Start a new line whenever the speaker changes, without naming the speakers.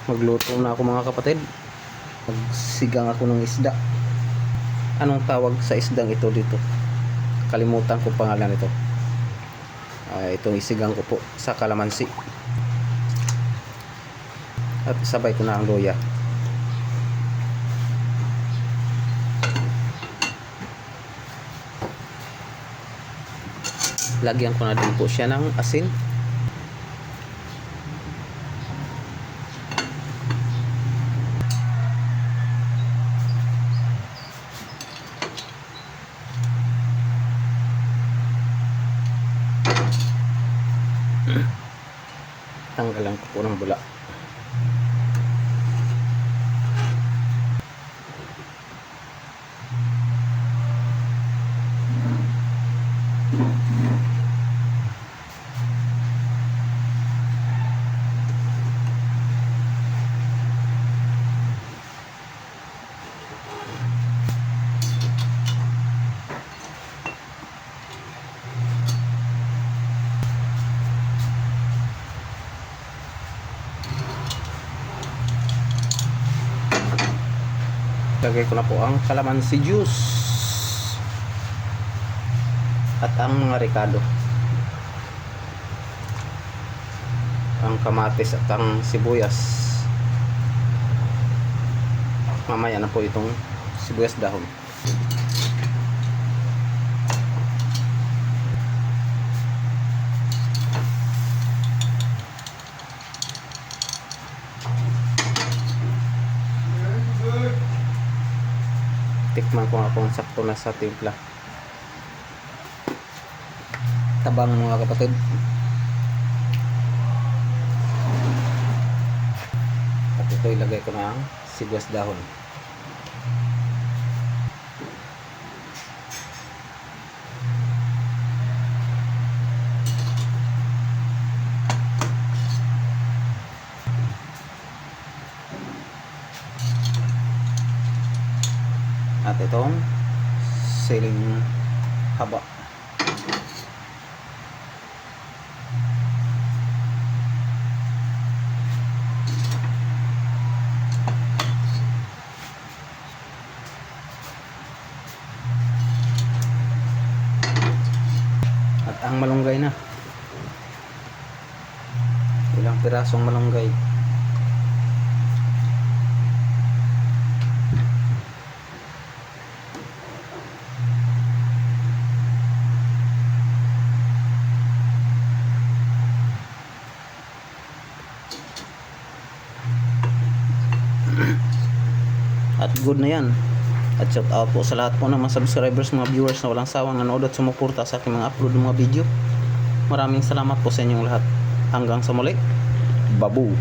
Magluto na ako mga kapatid. Magsigang ako ng isda. Anong tawag sa isdang ito dito? Kalimutan ko pangalan ito. Itong isigang ko po sa kalamansi. At sabay ko na ang luya. Lagyan ko na din po siya ng asin. Tanggalan ko po ng bula. Lagay ko na po ang calamansi juice at ang mga ricado, ang kamatis at ang sibuyas. Mamaya na po itong sibuyas dahon. Tikman ko nga kung sakto na sa timpla. Tabang mga kapatid. At ito ilagay ko na ang sibuyas dahon. At itong siling haba. At ang malunggay na. Ilang pirasong malunggay. At good na yan. At shout out po sa lahat po ng mga subscribers, mga viewers na walang sawang nanood at sumuporta sa aking mga upload ng mga video. Maraming salamat po sa inyong lahat. Hanggang sa muli. Babu.